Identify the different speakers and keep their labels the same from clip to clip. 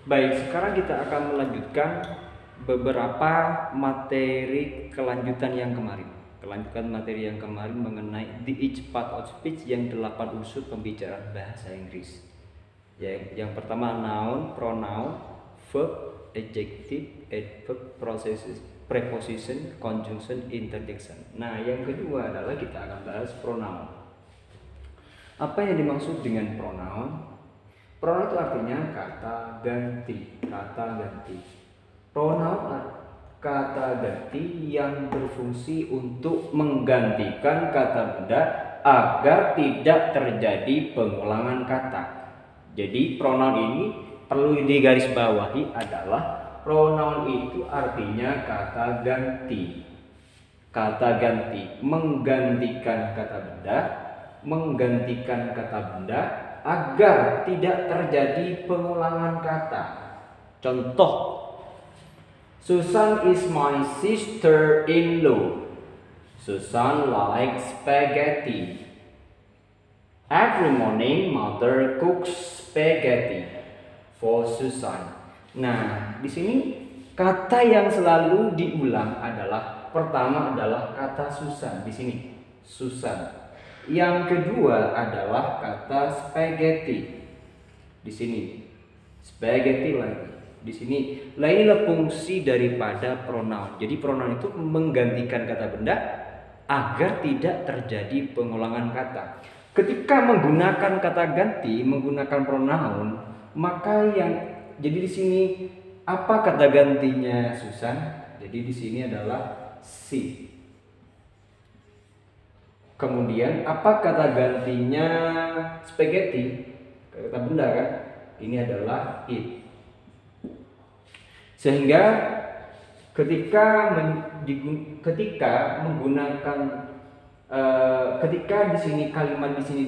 Speaker 1: Baik, sekarang kita akan melanjutkan beberapa materi kelanjutan yang kemarin. Kelanjutan materi yang kemarin mengenai the each part of speech yang 8 unsur pembicaraan bahasa Inggris. Yang pertama noun, pronoun, verb, adjective, adverb, preposition, conjunction, interjection. Nah, yang kedua adalah kita akan bahas pronoun. Apa yang dimaksud dengan pronoun? Pronoun itu artinya kata ganti, Pronoun kata ganti yang berfungsi untuk menggantikan kata benda agar tidak terjadi pengulangan kata. Jadi pronoun ini perlu digarisbawahi adalah pronoun itu artinya kata ganti. Kata ganti menggantikan kata benda agar tidak terjadi pengulangan kata. Contoh, Susan is my sister-in-law. Susan likes spaghetti. Every morning mother cooks spaghetti for Susan. Nah, di sini kata yang selalu diulang adalah pertama adalah kata Susan di sini. Susan. Yang kedua adalah kata spaghetti. Di sini. Spaghetti lagi. Di sini. Nah, inilah fungsi daripada pronoun. Jadi pronoun itu menggantikan kata benda agar tidak terjadi pengulangan kata. Ketika menggunakan kata ganti, menggunakan pronoun, maka yang jadi di sini apa kata gantinya Susan? Jadi di sini adalah she. Kemudian apa kata gantinya spaghetti? Kata benda kan? Ini adalah it. Sehingga ketika menggunakan ketika di sini kalimat di sini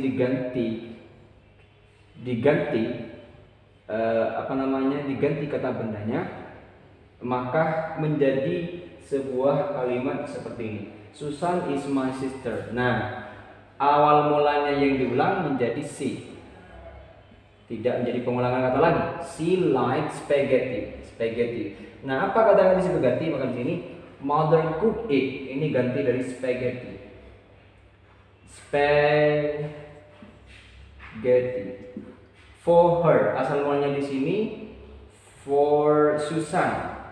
Speaker 1: diganti kata bendanya, maka menjadi sebuah kalimat seperti ini. Susan is my sister. Nah, awal mulanya yang diulang menjadi she. Tidak menjadi pengulangan kata lagi. She likes spaghetti. Nah, apa kata ganti spaghetti? Maka di sini mother cook it. Ini ganti dari spaghetti. For her. Asal mulanya di sini for Susan.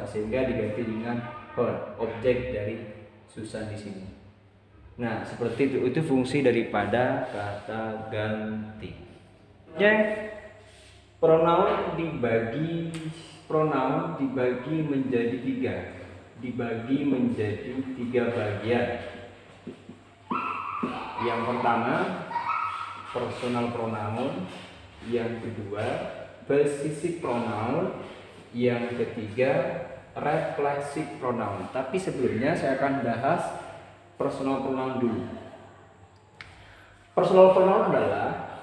Speaker 1: Sehingga diganti dengan her, objek dari Susan di sini. Nah, seperti itu fungsi daripada kata ganti. Pronoun dibagi menjadi tiga bagian. Yang pertama personal pronoun, yang kedua possessive pronoun, yang ketiga reflexive pronoun. Tapi sebelumnya saya akan bahas personal pronoun dulu. Personal pronoun adalah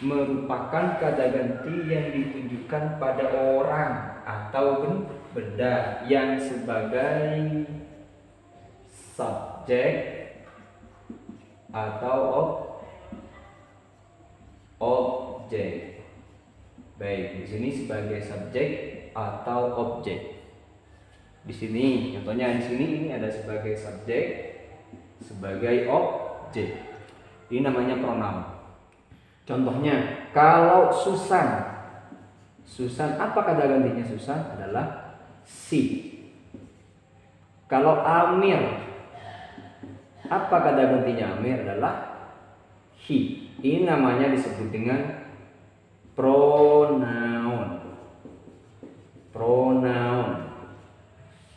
Speaker 1: merupakan kata ganti yang ditujukan pada orang atau benda yang sebagai subjek atau objek. Baik, di sini sebagai subjek atau objek. Di sini, contohnya di sini ini ada sebagai subjek, sebagai objek. Ini namanya pronoun. Contohnya, kalau Susan apa kata gantinya Susan? Adalah she. Kalau Amir, apa kata gantinya Amir? Adalah he. Ini namanya disebut dengan pronoun.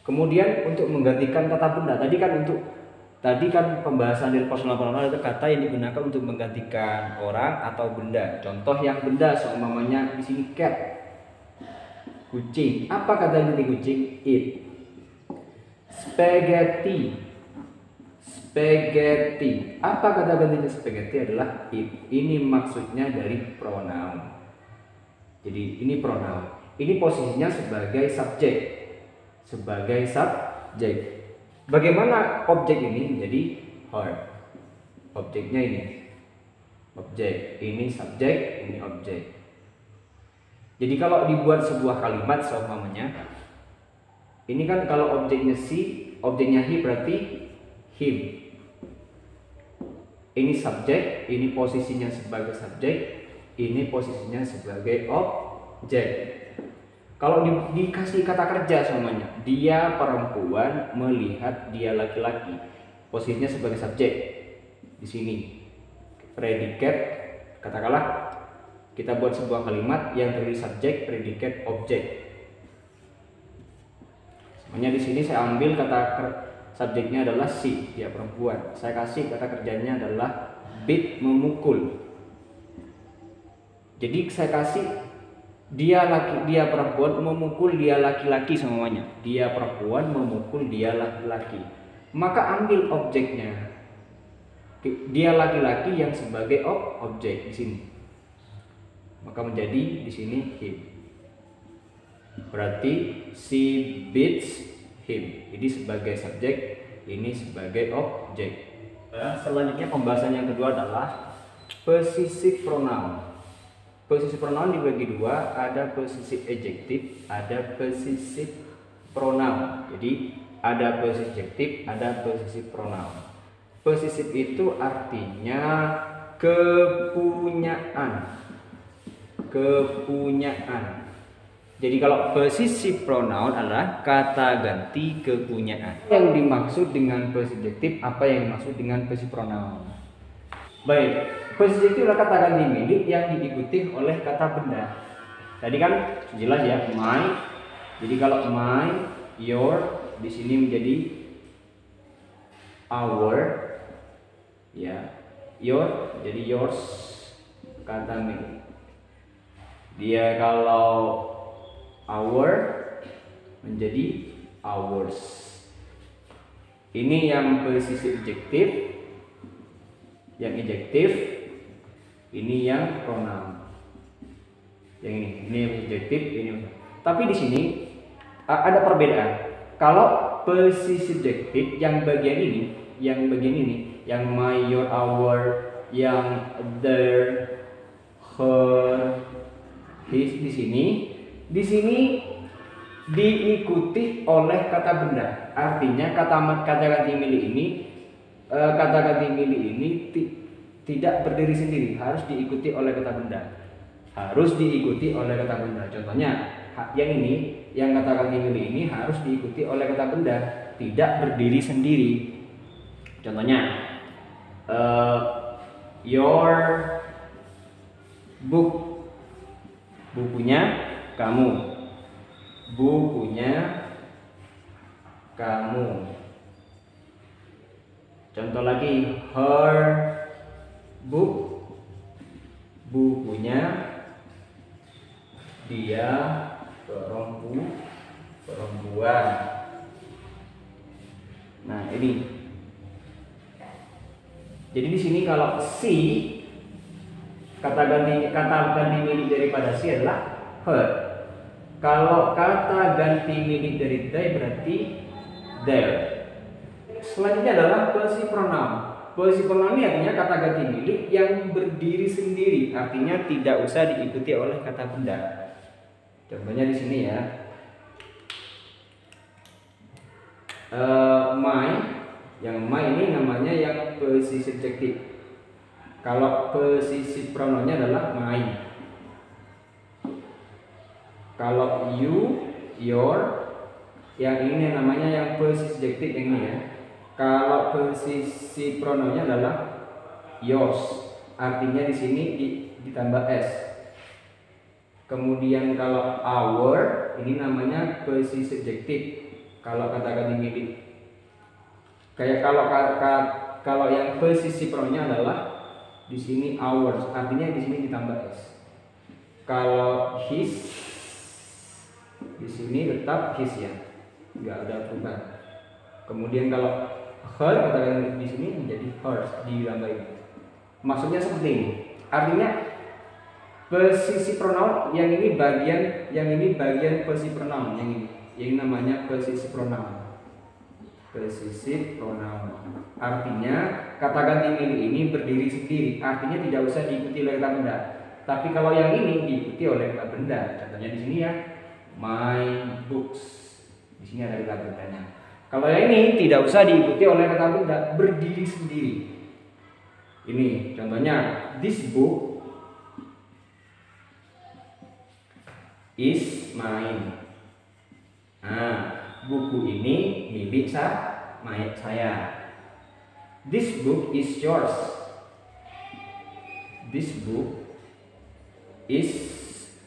Speaker 1: Kemudian untuk menggantikan kata benda, tadi kan pembahasan dari personal pronoun itu kata yang digunakan untuk menggantikan orang atau benda. Contoh yang benda seumpamanya di sini cat, kucing. Apa kata ganti kucing? It. Spaghetti. Apa kata gantinya spaghetti? Adalah it. Ini maksudnya dari pronoun. Jadi ini pronoun. Ini posisinya sebagai subjek. Bagaimana objek ini menjadi her? Objeknya ini. Objek. Ini subjek, ini objek. Jadi kalau dibuat sebuah kalimat seumpamanya, ini kan kalau objeknya objeknya he berarti him. Ini subjek, ini posisinya sebagai subjek, ini posisinya sebagai objek. Kalau dikasih kata kerja semuanya, dia perempuan melihat dia laki-laki, posisinya sebagai subjek. Di sini predikat, katakanlah kita buat sebuah kalimat yang terdiri subjek, predikat, objek. Semuanya di sini saya ambil kata subjeknya adalah she, dia perempuan. Saya kasih kata kerjanya adalah beat, memukul. Jadi saya kasih dia perempuan memukul dia laki-laki semuanya. Dia perempuan memukul dia laki-laki. Maka ambil objeknya. Dia laki-laki yang sebagai objek di sini. Maka menjadi di sini him. Berarti she beats him. Ini sebagai subjek, ini sebagai objek. Selanjutnya pembahasan yang kedua adalah possessive pronoun. Possessive pronoun dibagi dua, ada possessive adjective, ada possessive pronoun. Jadi ada possessive adjective, ada possessive pronoun. Possessive itu artinya kepunyaan. Kepunyaan. Jadi kalau possessive pronoun adalah kata ganti kepunyaan. Yang dimaksud dengan possessive adjective, apa yang dimaksud dengan possessive pronoun? Baik, possessive itu adalah kata ganti milik yang diikuti oleh kata benda. Tadi kan jelas ya, my. Jadi kalau my, your di sini menjadi our, ya, your jadi yours, kata milik. Dia kalau our menjadi ours. Ini yang possessive adjective. Yang adjektif, ini yang pronoun. Yang ini yang adjektif, ini. Tapi di sini ada perbedaan. Kalau possessive adjective yang bagian ini, yang my, your, our, yang their, her, his di sini diikuti oleh kata benda. Artinya kata ganti milik ini tidak berdiri sendiri, harus diikuti oleh kata benda. Contohnya yang ini, yang kata ganti milik ini harus diikuti oleh kata benda, tidak berdiri sendiri. Contohnya your book, bukunya kamu. Contoh lagi, her book, bukunya dia perempuan. Nah, ini. Jadi di sini kalau she, kata ganti milik daripada she adalah her. Kalau kata ganti milik dari they berarti their. Selanjutnya adalah possessive pronoun. Possessive pronoun ini artinya kata ganti milik yang berdiri sendiri, artinya tidak usah diikuti oleh kata benda. Contohnya di sini ya, my, yang my ini namanya yang possessive adjective. Kalau possessive pronounnya adalah my. Kalau you, your, yang ini namanya yang possessive adjective yang ini ya. Kalau possessive pronounnya adalah yours, artinya di sini ditambah s. Kemudian kalau our, ini namanya possessive adjective. Kalau kata ganti milik, kayak kalau yang possessive pronounnya adalah di sini ours, artinya di sini ditambah s. Kalau his, di sini tetap his ya, nggak ada perubahan. Kemudian kalau her, katakan di sini menjadi hers, ditambahin. Maksudnya seperti ini. Artinya possessive pronoun yang ini bagian possessive pronoun yang ini. Yang namanya possessive pronoun. Possessive pronoun. Artinya kata ganti milik ini berdiri sendiri. Artinya tidak usah diikuti oleh kata benda. Tapi kalau yang ini diikuti oleh kata benda. Contohnya di sini ya, my books. Di sini ada kata bendanya. Kalau yang ini tidak usah diikuti oleh kata benda, berdiri sendiri. Ini contohnya, this book is mine. Nah, buku ini milik saya. This book is yours. This book is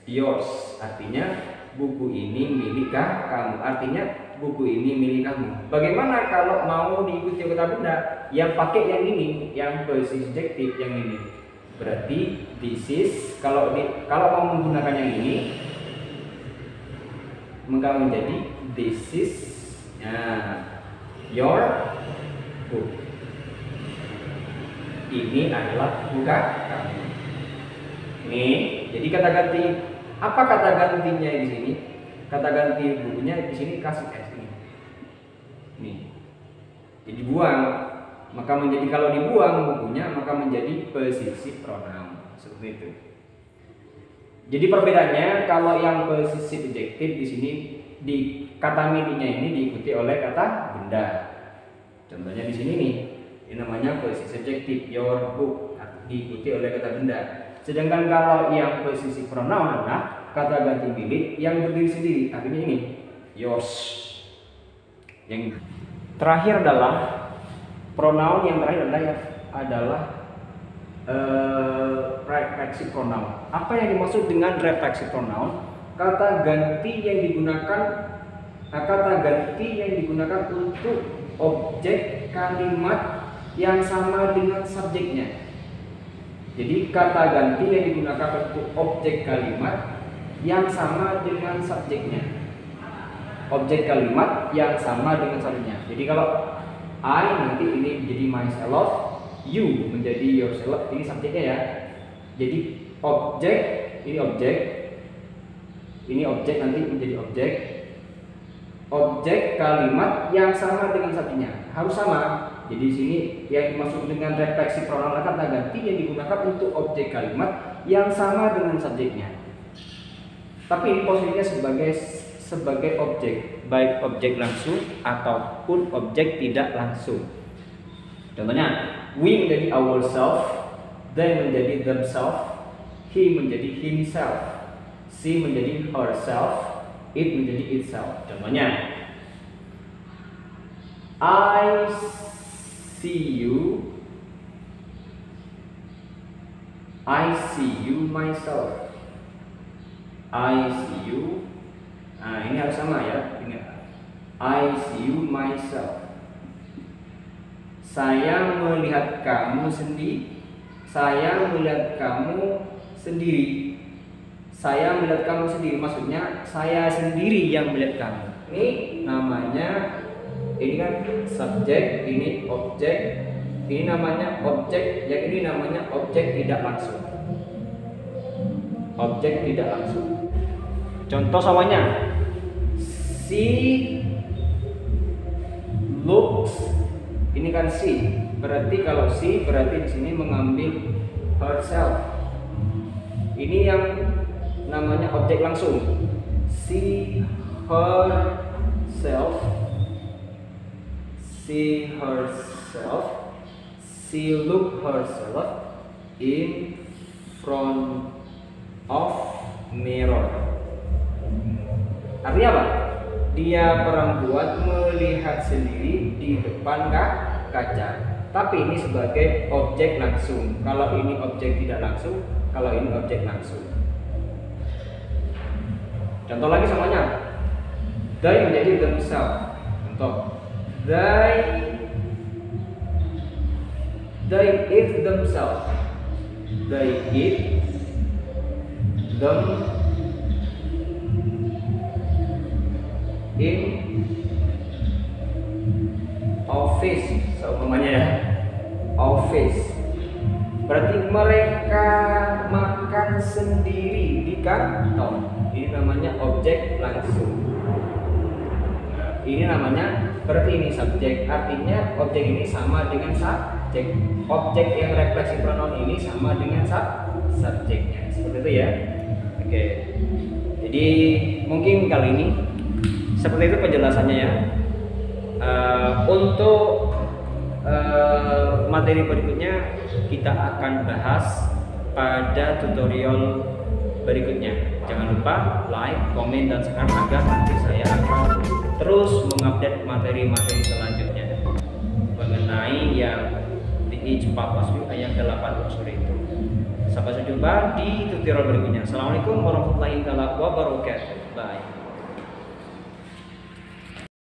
Speaker 1: yours. Artinya buku ini milik kamu. Artinya buku ini milik kamu. Bagaimana kalau mau diikuti kata benda? Yang pakai yang ini, yang posisi subjektif yang ini. Berarti this is, kalau mau menggunakan yang ini, maka menjadi this is your book. Ini adalah buku kamu. Ini, jadi kata ganti, apa kata gantinya di sini? Kata ganti bukunya di sini kasih s ini. Nih. Jadi buang, maka menjadi, kalau dibuang bukunya maka menjadi possessive pronoun. Seperti itu. Jadi perbedaannya, kalau yang possessive adjective di sini di kata mininya ini diikuti oleh kata benda. Contohnya di sini nih, ini namanya possessive adjective, your book, diikuti oleh kata benda. Sedangkan kalau yang possessive pronoun adalah kata ganti milik yang berdiri sendiri, artinya ini yours. Yang terakhir adalah pronoun yang terakhir adalah reflexive pronoun. Apa yang dimaksud dengan reflexive pronoun? Kata ganti yang digunakan untuk objek kalimat yang sama dengan subjeknya. Jadi kata ganti yang digunakan untuk objek kalimat yang sama dengan subjeknya. Objek kalimat yang sama dengan subjeknya. Jadi kalau I nanti ini menjadi myself, you menjadi yourself, ini subjeknya ya. Jadi objek, ini objek nanti menjadi objek kalimat yang sama dengan subjeknya, harus sama. Jadi di sini yang dimaksud dengan refleksi pronoun adalah kata ganti yang digunakan untuk objek kalimat yang sama dengan subjeknya. Tapi ini posisinya sebagai objek, baik objek langsung ataupun objek tidak langsung. Contohnya, we menjadi ourselves, they menjadi themselves, he menjadi himself, she menjadi herself, it menjadi itself. Contohnya, I see you myself. I see you. Nah, ini harus sama ya. Ingat. I see you myself. Saya melihat kamu sendiri. Saya melihat kamu sendiri. Saya melihat kamu sendiri. Maksudnya saya sendiri yang melihat kamu. Ini namanya, ini kan subjek, ini objek, ini namanya objek, yang ini namanya objek tidak langsung. Objek tidak langsung. Contoh samanya, she looks, ini kan she, berarti kalau she berarti di sini mengambil herself. Ini yang namanya objek langsung. She herself. See herself, she look herself in front of mirror. Artinya apa? Dia perempuan melihat sendiri di depan kaca. Tapi ini sebagai objek langsung. Kalau ini objek tidak langsung, kalau ini objek langsung. Contoh lagi samanya, they menjadi themselves. Contoh, They eat themselves. They eat them in office. Seumpamanya ya, office. Berarti mereka makan sendiri di kantor. Ini namanya objek langsung. Ini namanya, berarti ini subjek, artinya objek ini sama dengan subjek. Objek yang refleksi pronoun ini sama dengan subjeknya. Seperti itu ya. Oke. Jadi mungkin kali ini seperti itu penjelasannya ya. Untuk materi berikutnya kita akan bahas pada tutorial berikutnya. Jangan lupa like, komen, dan share agar nanti saya akan terus mengupdate materi-materi selanjutnya mengenai yang di each purpose view yang 8 unsur itu. Sampai jumpa di tutorial berikutnya. Assalamualaikum warahmatullahi wabarakatuh. Bye.